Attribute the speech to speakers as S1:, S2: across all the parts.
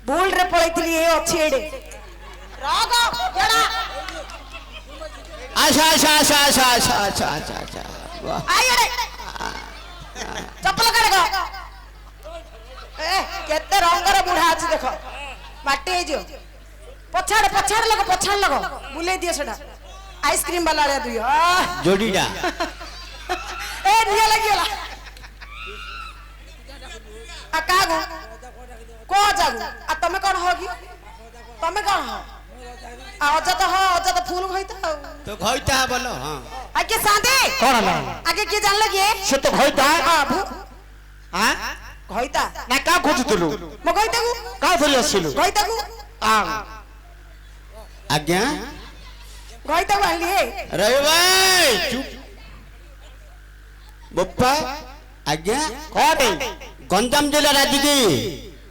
S1: भूल रे पळैथिली ए अछि एडे राग जड़ा
S2: अच्छा अच्छा अच्छा अच्छा अच्छा अच्छा अच्छा अच्छा वाह
S1: आई एडे चप्पल कर गो ए केते रंगर बुढ़ा अछि देखो माटी हे जो पछाड़ लगो बुले दियो सेटा आइसक्रीम वाला ले दियो
S2: जोड़ीडा
S1: ए निया लागिला आ कागो को जागो आ तमे कोन होगी तमे कोन हो आ अजत फूल घइता
S2: तो घइता बोलो हां
S1: आके सादे
S3: कोन हला
S1: आगे के जान लगे
S3: से तो घइता
S1: हां भू
S3: हां
S1: घइता
S3: ना का खोजुतलु
S1: म घइता गु
S3: का धरि आसिलु
S1: घइता गु
S3: आ
S2: आज्ञा
S1: घइता वाली हे
S2: रे भाई चुप बप्पा आज्ञा
S3: कोडे
S2: गंजाम जिला राजी की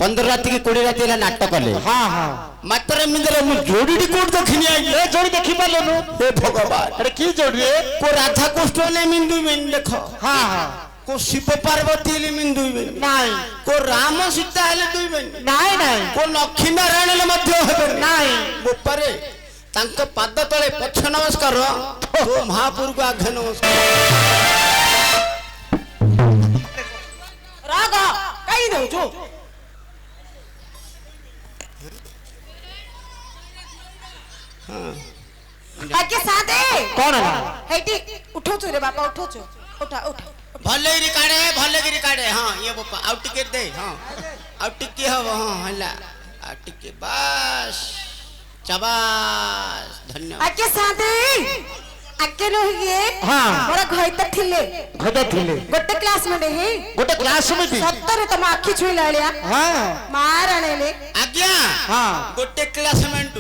S2: 15 रात की 20 रात ला नाटक कले
S3: हां हां
S2: मात्र मिंदर मु जोड़ी कोड देखिनी आई
S3: ए जोड़ी देखि पालनु
S2: हे भगवान
S3: अरे की जोड़ी रे
S2: को राधा कृष्ण ने मिंदु में देखो
S3: हां हां
S2: को शिव पार्वती ले मिंदु में
S3: नाही
S2: को राम सीता ले दुई में
S3: नाही नाही
S2: को लक्ष्मी नारायण ले मध्य हेबे
S3: नाही
S2: बप्पारे तांको पाद तळे पछ नमस्कार तो महापुर को आघ नमस्कार
S1: राग काई दउ जो आके सादे
S3: कोन हला
S1: हेटी उठो छु रे बापा उठो छु उठा उठा
S2: भले गिरी काढे हां ये बप्पा आउ टिकट दे हां आउ टिके हबो हां हला आ टिके बस शाबाश धन्यवाद
S1: आके सादे आके रहिए
S3: हां
S1: बड़ा घइता थिले
S3: घइता थिले
S1: गोटे क्लास में हे
S3: गोटे क्लास में थी
S1: सत्तर तम आखी छुई लालिया
S3: हां
S1: मार आनेले
S2: आज्ञा
S3: हां
S2: गोटे क्लासमेंट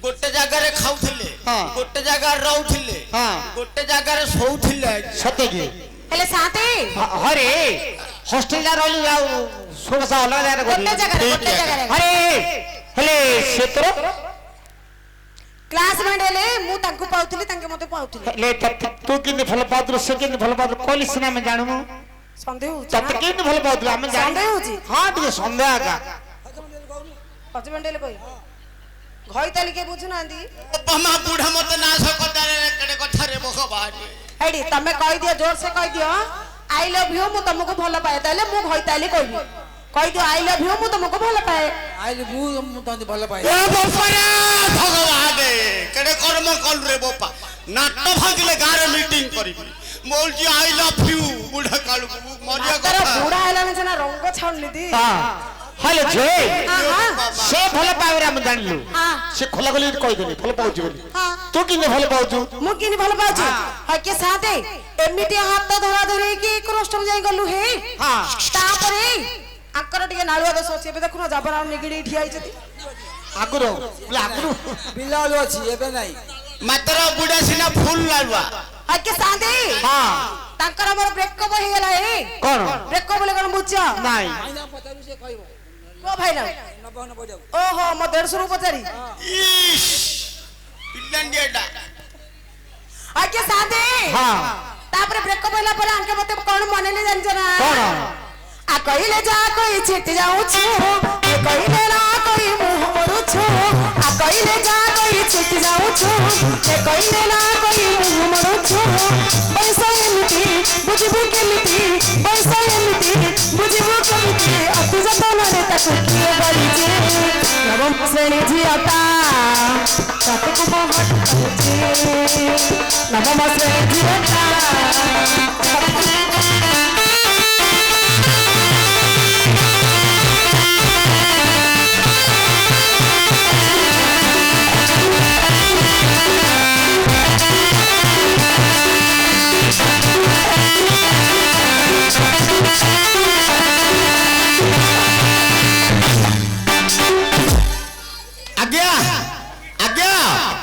S2: गोटे जगह रे खाउथिले
S3: हां
S2: गोटे जगह रहउथिले
S3: हां
S2: गोटे जगह रे सोउथिले
S3: सते की
S1: हेले साथे
S3: हरे हॉस्टल जा रहलु जाऊ सोसा अलग
S1: गोटे जगह रे
S3: अरे हेले क्षेत्र
S1: क्लास में डेले मु तांको पाउथली तांके मते पाउथली
S3: ले तू किने भल पात्र से किने भल पात्र कोली सिना में जानू
S1: संदेह हो
S3: तत किने भल पात्र हम जान
S1: संदेह होची
S3: हां ଟିକେ संदेह आगा
S1: हजबेंड डेले कोई घइताली के बुझु नांदी
S2: पमा बूढ़ा मत नाश करदारे कड़े कथा रे भगवान
S1: एडी तमे कहि दियो जोर से कहि दियो आई लव यू मु तुमको भल पाए ताले मु घइताली कहबी कहि दियो आई लव यू मु तुमको भल पाए
S4: आई लव यू मु तंदी भल पाए
S2: ए बप्पा भगवान कड़े कर्म कल रे बप्पा नाट भागले गारे मीटिंग करबी बोल जी आई लव यू बूढ़ा कालू मरिया
S1: तेरा
S2: कथा
S1: बूढ़ा हैला ने ना रंग छाड़ लीदी
S3: हां हेलो जे
S1: हां
S3: से भल पावे हम जानलु
S1: हां
S3: से खोला गली कहि देनी भल पाउछु बोली
S1: हां
S3: तू किने भल पाउछु
S1: मु किनी भल पाउछु हके साथे एमिटी हाथ धरा धरे की क्रोस्टम जाई गलु हे
S3: हां
S1: तापरे आकर टिके नाळुआ दस अछि बे देखुनो जाबरा निगिडी ठियाई छथि
S3: आगुरो
S4: बिलालो अछि एबे नाही
S2: मात्र बुढ़ा सिना फूल लालवा
S1: हके साथे
S3: हां
S1: तांकर हमर ब्रेक कब हे गेला हे
S3: कोन
S1: ब्रेक बोले कोन बुझा
S3: नाही
S4: आइना पतारु से कहबो
S1: को भाई ना
S4: 90 बजाऊ
S1: ओहो म 150 रुपया पचारी
S2: इश इल्लंडियाडा
S1: हके साथे
S3: हां
S1: तापरे ब्रेक बोला पर आंके मते कोन मनेले जान ना
S3: कोन
S1: आ कहिले जा कोई छिट जाऊ छु ए कहिले ना कोई मुंह मरु छु आ कहिले जा कोई छिट जाऊ छु ए कहिले ना कोई मुंह मरु छु पैसा एमिति बुझबु केमिति पैसा एमिति बुझबु केमिति अति जतन रे ताकु किए गली जे नवम श्रेणी झियाता ताते को बहुत जे नवम श्रेणी झियाता
S2: आज्ञा आज्ञा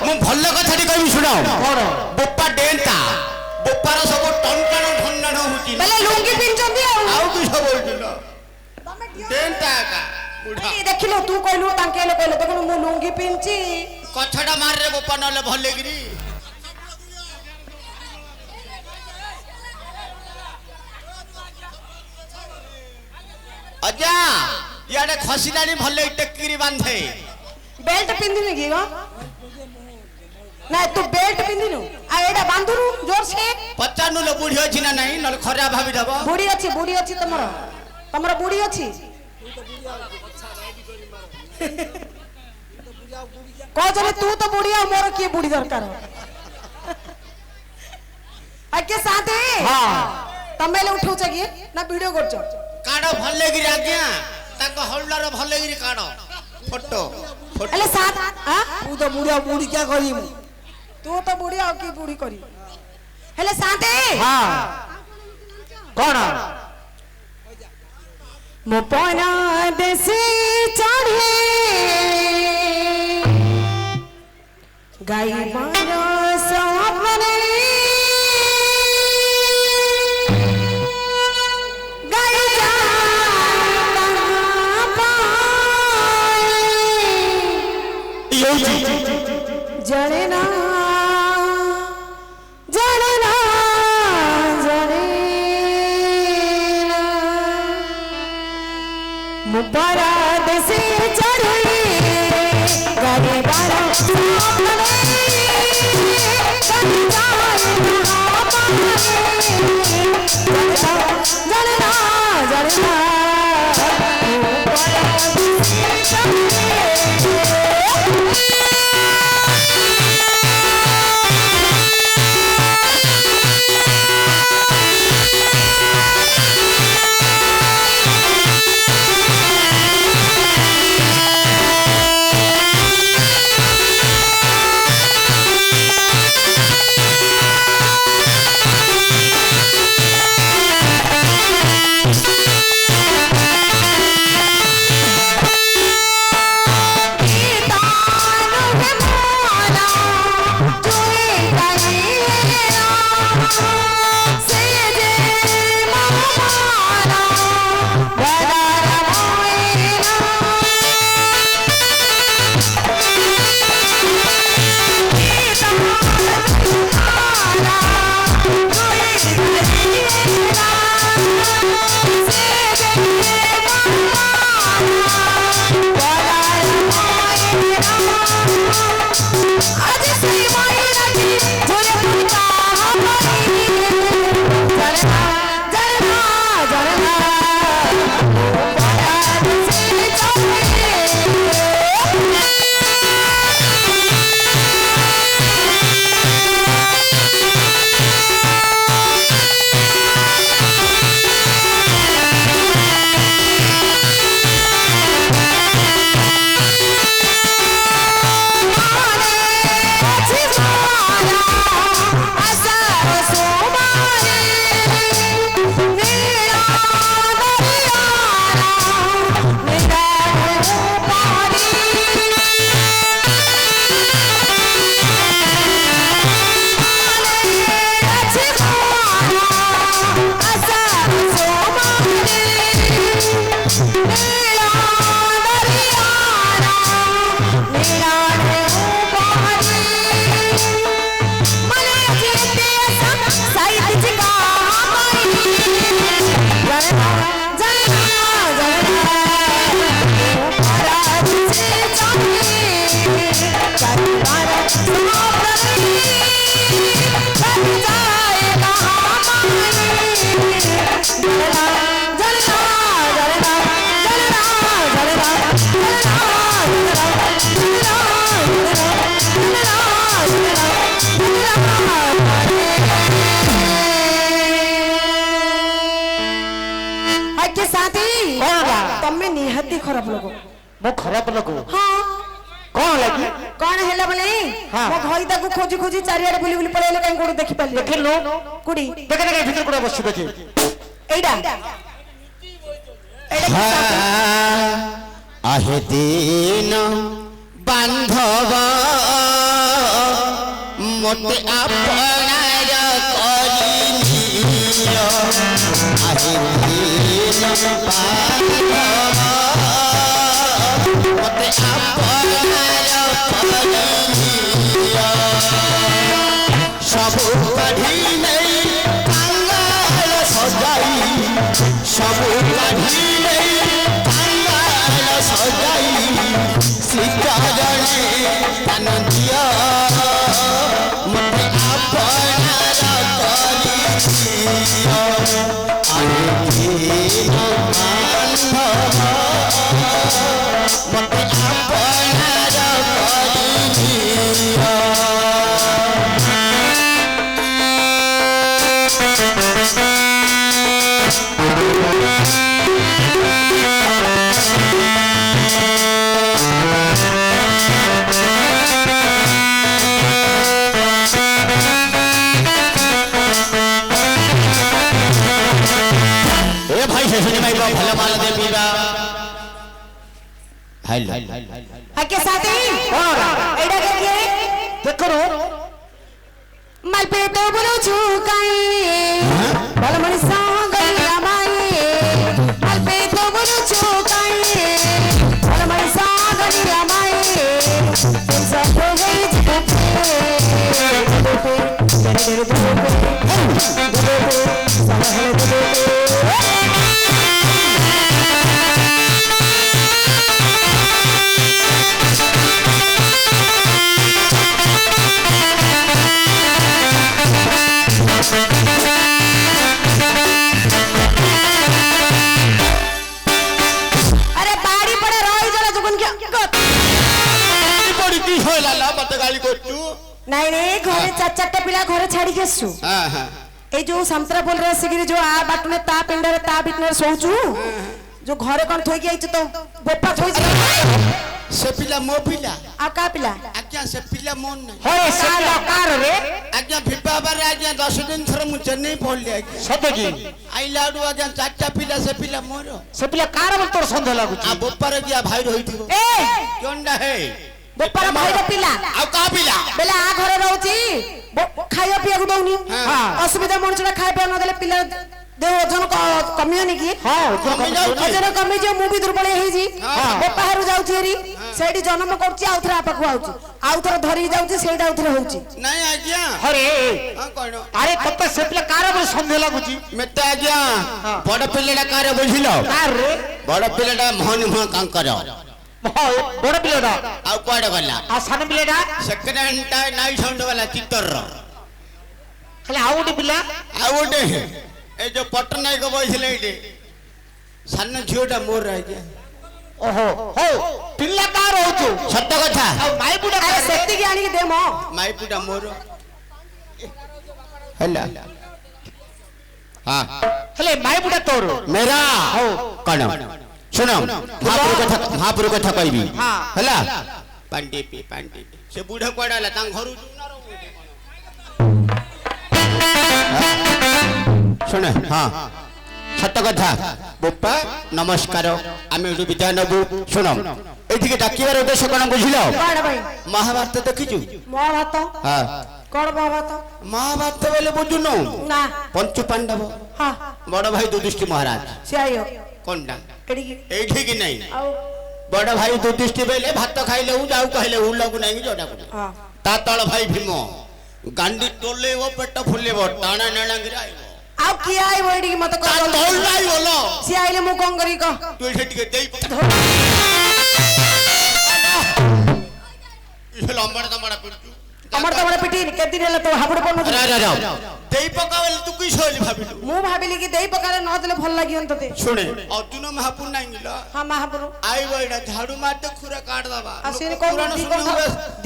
S2: मु भल कथा टी कहबी सुनो
S3: कोन
S2: बप्पा डेंटा बप्पार सब टनटन ठंडन होची
S1: बेले लुंगी पिनचंदी
S2: आउ कि सब बोलछिलो डेंटा का बुढ़ा
S1: ए देखिलो तू कहलु तांके ले कहले देखनु मु लुंगी पिनची
S2: कछडा मार रे बप्पा नले भलेगिरी अजा ଇଆଡ଼େ ଖସିଲାଣି ଭଲ ଟେକିରି ବାନ୍ଧେ
S1: ବେଲ୍ଟ ପିନ୍ଧିନୁ କି ଗো ନା ତୁ ବେଲ୍ଟ ପିନ୍ଧିନୁ ଆଉ ଏଇଟା ବାନ୍ଧୁରୁ ଜୋରସେ
S2: ପଚାରୁନୁ ଲୋ ବୁଢ଼ୀ ଅଛି ନା ନାହିଁ ନହେଲେ ଖରାପ ଭାବିଦେବ
S1: ବୁଢୀ ଅଛି ତମର ବୁଢୀ ଅଛି କହୁଛନ୍ତି ତୁ ତ ବୁଢୀ ଆଉ ମୋର କିଏ ବୁଢୀ ଦରକାର ଆଜ୍ଞା ସାଥେ ତମେ ହେଲେ ଉଠଉଛ କି ନା ଭିଡିଓ କରୁଛ
S2: କାଢ ଭଲକିରି ଆଜ୍ଞା ତାଙ୍କ ହଳୁଲାର ଭଲକିରି କାଢ ଫଟୋ
S1: ହେଲେ ସାଥ
S4: ତୁ ତ ବୁଢା ବୁଢୀ क्या करी ମୁଁ
S1: ତୁ ତ ବୁଢୀ ଆଉ କି ବୁଢୀ କରି ହେଲେ ସାଥେ
S3: କଣ
S1: ମୋ ପରା ଦେଶୀ ଚଢ଼େ ଗାଇବାର ସପନରେ ଗାଇ ଯା ଜଣେ ନା मुबारा देसे चढ़े गाड़ी बारा सामने जलना तमें निहाती खराब लोग
S3: मो खराब लोग
S1: हाँ
S3: कौन लगी
S1: कौन है बोले
S3: हाँ।
S1: मो घई ताको खोजी खोजी चारियाडे बुली बुली पळेले काई कोड देखि पाली
S3: देख लो
S1: कुडी
S3: देख देख भीतर कोड़ा बस देखी
S1: एडा
S2: आहे दिन बांधव मोते अपनाय करिनियो आहे दिन बांधव मोते अपनाय करिनियो सब कढ़ी नहीं कांगाल सजाई सब कढ़ी नहीं कांगाल ମତେ ଆପଣାର କରିନିଅ। ଭଲ ମାଲ ଦେ ପିଇବା।
S1: ଆଜ୍ଞା ସାଥୀ ଏଇଟା କିଏ
S3: ଦେଖରୁ
S1: ମାଲପେ ତ ବୁଲୁଛୁ କାଇଁ ଭଲ ମଣିଷ ଗଲା ମାଇ ମାଲପେ ତ ବୁଲୁଛୁ କାଇଁ ଭଲ ମଣିଷ ଗଲା ମାଇ ସବ ହେଇଛି ନାଇଁ ରେ ଘରେ ଚାରିଟା ପିଲା ଘରେ ଛାଡିକି ଆସିଛୁ ଏଇ ଯୋଉ ସାନ୍ତରାପୋଲରେ ଆସିକିରି ଯୋଉ ଆ ବାଟୁନେ ତା ପିଣ୍ଡରେ ତା ଭିତରେ ଶୋଉଛୁ ଯୋଉ ଘରେ କଣ ଥୋଇକି ଆଇଛୁ ତ ବୋପା ଥୋଇଛି
S2: ସେ ପିଲା ମୋ ପିଲା
S1: ଆଉ କା ପିଲା
S2: ଆଜ୍ଞା ସେ ପିଲା ମୋର ନାହିଁ
S3: ହଏ ସେ କାର ରେ
S2: ଆଜ୍ଞା ବିବାହରେ ଆଜ୍ଞା 10 ଦିନ ଥର ମୁଁ ଚେନ୍ନାଇ ପହଞ୍ଚିଲି ଆଜ୍ଞା
S3: ସତେ କି
S2: ଆଇଲା ଆଡୁ ଆଜ୍ଞା ଚାରିଟା ପିଲା ସେ ପିଲା ମୋର
S3: ସେ ପିଲା କାର ବୋଲି ତୋର ସନ୍ଦେହ ଲାଗୁଛି
S2: ଆ ବୋପାରେ କିଆ ଭାଇ ରହିଥିବ
S1: ଏ
S2: କଣଟା ହେ
S1: ବୋପାର ଭାଇର ପିଲା
S2: ଆଉ କା ପିଲା
S1: ବେଲେ ଆ ଘରେ ରହୁଛି ଖାଇବା ପିଇବାକୁ ଦଉନି ଅସୁବିଧା ମଣିଷଟା ଖାଇବା ପିଇବା ନଦେଲେ ପିଲା ଦେହ ଓଜନ କମିବନି କି ଓଜନ କମିଯିବ ମୁଁ ବି ଦୁର୍ବଳ ହେଇଛି ବାହାରୁ ଯାଉଛି ହେରି ସେଇଠି ଜନ୍ମ କରୁଛି ଆଉ ଥରେ ପାଖକୁ ଆଉଛି ଆଉ ଥରେ ଧରିକି ଯାଉଛି ସେଇଟା ଆଉ ଥରେ ହଉଛି
S2: ନାଇଁ ଆଜ୍ଞା
S3: ଆରେ
S2: କଣ
S3: ଆରେ ତତେ ସେ ପିଲା କାର ବୋଲି ସନ୍ଦେହ ଲାଗୁଛି
S2: ମତେ ଆଜ୍ଞା ବଡ ପିଲାଟା କାର ବୁଝିଲ
S3: କାର ରେ
S2: ବଡ ପିଲାଟା ମୋହନ ମୋହ କାଙ୍କର
S3: ବଡ ପିଲାଟା
S2: ଆଉ କୁଆଡେ ଗଲା
S3: ଆଉ ସାନ ପିଲାଟା
S2: ସେକେଣ୍ଡ ହ୍ୟାଣ୍ଡଟା ନାଇ ସାଉଣ୍ଡ ବାଲା ଚିତ୍ତର
S3: ଖାଲି ଆଉ ଗୋଟେ ପିଲା
S2: ଆଉ ଗୋଟେ ଏ ଯୋଉ ପଟ୍ଟନାୟକ ବଇଥିଲେ ଏଇଠି ସାନ ଝିଅଟା ମୋର ଆଜ୍ଞା
S3: ଓହୋ ହଉ ପିଲା କାର ହଉଛୁ
S2: ସତ କଥା
S3: ଆଉ ମାଇପୁଟା
S1: ସେତିକି ଆଣିକି ଦେ ମୋ
S2: ମାଇପୁଟା ମୋର ହେଲା ହଁ
S3: ହେଲେ ମାଇପୁଟା ତୋର
S2: मेरा
S3: ହଉ
S2: କଣ ଶୁଣ ମହାପୁର କଥା କହିବି ହେଲା ପାଣ୍ଡି ପି ସେ ବୁଢା କୁଆଡେ ହେଲା ତାଙ୍କ ଘରୁ ଶୁଣ ହଁ ସତ କଥା ବୋପା ନମସ୍କାର ଆମେ ଏଠୁ ବିଦାୟ ନେବୁ ଶୁଣ ଏଠିକି ଡାକିବାର ଉଦ୍ଦେଶ୍ୟ କଣ ବୁଝିଲ ମହାଭାରତ ଦେଖିଛୁ
S1: ମହାଭାରତ
S2: ହଁ
S1: କଣ ମହାଭାରତ
S2: ମହାଭାରତ ବୋଲେ ବୁଝୁନୁ
S1: ନା
S2: ପଞ୍ଚୁ ପାଣ୍ଡବ
S1: ହଁ
S2: ବଡ ଭାଇ ଯୁଧିଷ୍ଠିର ମହାରାଜ
S1: ସେ ଆଇଅ
S2: କଣଟା
S1: ଏଠିକି
S2: ଏଇଠିକି ନାଇଁ
S1: ଆଉ
S2: ବଡ ଭାଇ ଯୁଧିଷ୍ଠିର ବେଲେ ଭାତ ଖାଇଲେ ଯାଉ କହିଲେ ଉଲ୍ଲକୁ ନାହିଁ ଜଟାକୁ ତା ତଳ ଭାଇ ଭୀମ ଗାଣ୍ଡି ଟୋଲେଇବ ପେଟ ଫୁଲେଇବ ଟାଣା ନେଣାଙ୍ଗିରେ ଆଇବ
S1: ଆଉ କିଏ ଆଇବ ଏଠିକି ମତେ କହ ସିଏ ଆଇଲେ ମୁଁ କଣ କରିବି କହ
S2: ତୁ ଏଠି ଟିକେ ଦେଇ ଲମ୍ବଡା ତମ୍ବଡା ପିଟୁ
S1: ତମର ତ ବଡ ପିଟି କେତେ ଦିନ ହେଲା ତ ହାବୁଡ ପଡୁନଥିଲା
S2: ଦେଇ ପକା ବୋଲି ତୁ କି ଶୋଇଲି ଭାବିଲୁ
S1: ମୁଁ ଭାବିଲି କି ଦେଇ ପକାରେ ନ ଦେଲେ ଭଲ ଲାଗିବନି ତତେ
S2: ଶୁଣେ ଅର୍ଜୁନ ମହାପୁର ନାହିଁ କିଲ
S1: ହଁ ମହାପୁରୁ
S2: ଆଇବ ଏଇଟା ଝାଡୁ ମାରତେ ଖୁରା କାଟ ଦବା
S1: ଆସିନି କୋଉ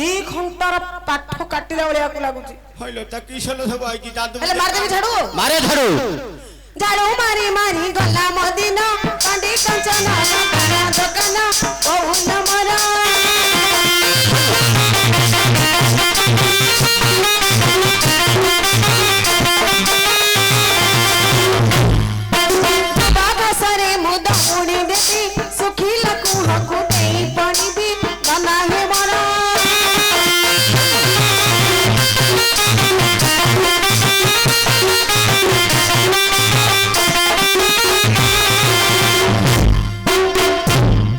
S1: 2 ଘଣ୍ଟାର ପାଠ କାଟିଲା ଭଳିଆକୁ ଲାଗୁଛି
S2: ହଇଲୋ ତା କିସଲ ସବୁ ଆଇକି ଯାଦୁ
S1: ହେଲେ ମାରଦେବି ଝାଡୁ
S2: ମାରେ ଝାଡୁ
S1: ଝାଡୁ ମାରି ମାରି ଗଲା ମଦିନ କାଣ୍ଡି କାଞ୍ଚନ ଦୋକାନ କହୁନ ମର ବାବାସରେ ମୁଁ ଦଉଡ଼ି ଦେବି ଶୁଖିଲା କୁହକୁ ଦେଇ ପଡ଼ିବି ଗଲା ହେ ମର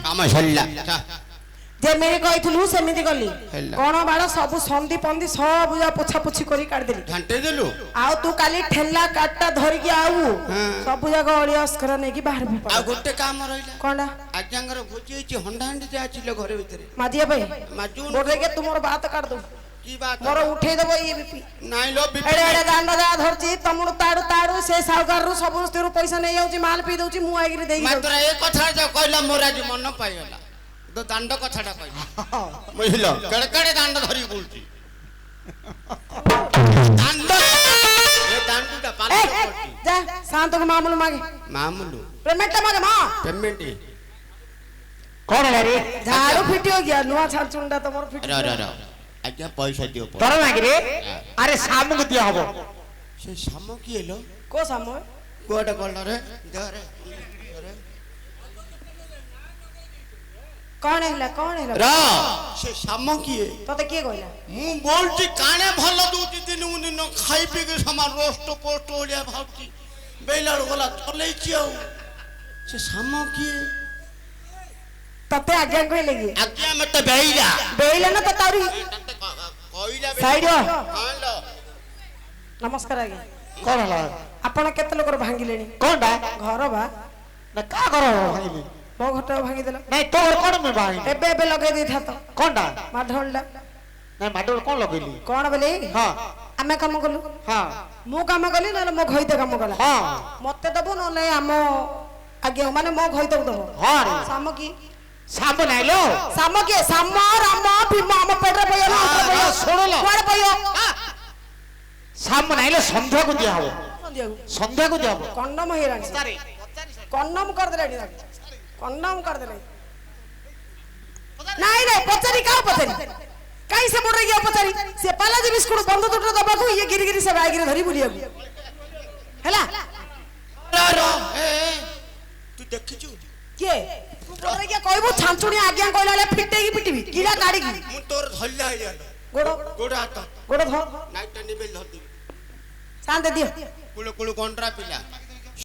S2: କାମ ସରିଲା
S1: ଯେମିତି କହିଥିଲୁ ସେମିତି କଲି କଣ ବାଳ ସବୁ ସନ୍ଧି ପନ୍ଧି ସବୁ ଯା ପୋଛା ପୋଛି କରି କାଢିଦେଲି
S2: ଘାଣ୍ଟେଇ ଦେଲୁ
S1: ଆଉ ତୁ କାଲି ଠେଲା କାଟା ଧରିକି ଆଉ ସବୁ ଯାକ ଅଳିଆ ଅସ୍କର ନେଇକି ବାହାରକୁ
S2: ଆଉ ଗୋଟେ କାମ ରହିଲା
S1: କଣଟା
S2: ଆଜ୍ଞାଙ୍କର ଭୋଜି ହେଇଛି ହଣ୍ଡାହାଣ୍ଡି ଯାହା ছিল ଘରେ ଭିତରେ
S1: ମାଜିବା ପାଇଁ
S2: ମାଜୁନ
S1: ବୋଧେ ତୁମର ବାତ କାଢିଦବୁ
S2: କି ବାତ
S1: ମୋର ଉଠେଇ ଦବ ଇଏ ବିପି
S2: ନାଇଁ लो ବିପି
S1: ଏଡେ ଏଡେ ଗାଣ୍ଡ ଯାହା ଧରିଛି ତମକୁ ତାଡୁ ତାଡୁ ସେ ସାଉକାରରୁ ସମସ୍ତରୁ ପଇସା ନେଇ ଯାଉଛି ମାଲ ପିଇ ଦଉଛି ମୁଁ ଆଇକିରି ଦେଇକି
S2: ମାତ୍ର ଏ କଥା ଯା କହିଲା ମୋର ଆଜି ମନ ପାଇଗଲା তো দাণ্ড কথাটা কই বুঝিল কেড়ে কেড়ে দাণ্ড ধরি বলছি দাণ্ড এ দাণ্ডুটা পাল
S1: এই,
S2: করছি
S1: যা শান্তকে মামুলু মাগে
S2: মামুলু
S1: পেমেন্টটা মাগে মা
S2: পেমেন্ট
S3: কোন ହେଲା ରେ
S1: ଝାଡୁ ଫିଟିବ କି ନୂଆ ଛାଞ୍ଚୁଣ୍ଡା ତମର ଫିଟି
S2: ର ର ର ଆଜ୍ଞା ପଇସା ଦିଅ
S3: ତର ନାକି ରେ ଆରେ ସାମକୁ ଦିଆ ହବ
S2: ସେ ସାମ କି ହେଲ
S1: କୋ ସାମ
S2: କୁଆଡେ ଗଲ ରେ ଧରେ
S1: କଣ ହେଲା
S2: ର ସେ ସାମ କିଏ
S1: ତତେ କିଏ କହିଲା
S2: ମୁଁ ବୋଲଛି କାଣେ ଭଲ ଦଉଛି ଦିନକୁ ଦିନ ଖାଇ ପିଇକି ସମାନ ରୋଷ୍ଟ ପୋଷ୍ଟ ଓଳିଆ ଭାବୁଛି ବେଲାଳ ଗଲା ଚଲେଇଛି ଆଉ ସେ ସାମ କିଏ
S1: ତତେ ଆଜ୍ଞା କହିଲେ କି
S2: ଆଜ୍ଞା ମତେ ବେଇଲା
S1: ବେଇଲେ ନା ତତେ ଆହୁରି
S2: କହିଲା
S1: ସାଇଡ
S2: ହଁ ଲୋ
S1: ନମସ୍କାର ଆଜ୍ଞା
S3: କଣ ହେଲା
S1: ଆପଣ କେତେ ଲୋକର ଭାଙ୍ଗିଲେଣି
S3: କୋନଟା
S1: ଘର ବା
S3: ନା କା କର ଭାଇଲି
S1: ମୋ ଘରଟା ଭାଙ୍ଗିଦେଲ
S3: ନାଇଁ ତୋର କଣ ମେ ଭାଇ
S1: ଏବେ ଏବେ ଲଗେଇ ଦେଇଥା ତ
S3: କୋନଟା
S1: ମାଢଳଟା
S3: ନାଇଁ ମାଡୋ କଣ ଲଗେଇଲି
S1: କଣ ବୋଲି
S3: ହଁ
S1: ଆମେ କାମ କଲୁ
S3: ହଁ
S1: ମୁଁ କାମ କଲି ନହେଲେ ମୋ ଘଇତ କାମ କଲା
S3: ହଁ
S1: ମତେ ଦବୁ ନହେଲେ ଆମ ଆଜ୍ଞା ମାନେ ମୋ ଘଇତକୁ ଦବ
S3: ହଁ ରେ
S1: ସାମ କି
S3: ସାମ ନାଇଁ ଲୋ
S1: ସାମ କିଏ ସାମ ରାମ ଭୀମ ଆମ ପେଟରେ ପଇବ ନା ଉପରେ ପଇବ
S3: ଶୁଣିଲ
S1: କୁଆଡେ ପଇବ
S3: ସାମ ନାଇଁ ଲୋ ସନ୍ଧ୍ୟାକୁ ଦିଆ ହବ
S1: ସନ୍ଧ୍ୟାକୁ
S3: ସନ୍ଧ୍ୟାକୁ ଦିଆ ହବ
S1: କଣ୍ଡମ ହେଇରାଣି କଣ୍ଡମ କରିଦେଲାଣି ତାକୁ କଣ୍ଡମ କରିଦେଲାଣି ନାଇଁ ନାଇଁ ପଚାରି କାହା ପଚାରି କାଇଁ ସେ ବଡ ଗିଆ ପଚାରି ସେ ପାଲାଜି ବିସ୍କୁଟ ବନ୍ଧୁ ଦୁଟ ଦବାକୁ ଇଏ ଗିରି ଗିରି ସେ ବାଇଗିରି ଧରି ବୁଲିବାକୁ ହେଲା
S2: ର ଏ ତୁ ଦେଖିଛୁ
S1: କିଏ ବଡ ଗିଆ କହିବୁ ଛାଞ୍ଚୁଣି ଆଜ୍ଞା କହିଲା ବେଳେ ଫିଟେଇକି ପିଟିବି କିଡା କାଢିକି
S2: ମୁଁ ତୋର ଧରିଲା ହେଇଗଲା
S1: ଗୋଡ
S2: ଗୋଡ ହାତ
S1: ଗୋଡ ଧର
S2: ନାଇଟା ନିବେ ଧରି
S1: ଶାନ୍ତେ ଦିଅ
S2: କୁଳୁ କୁଳୁ ଗଣ୍ଡରା ପିଲା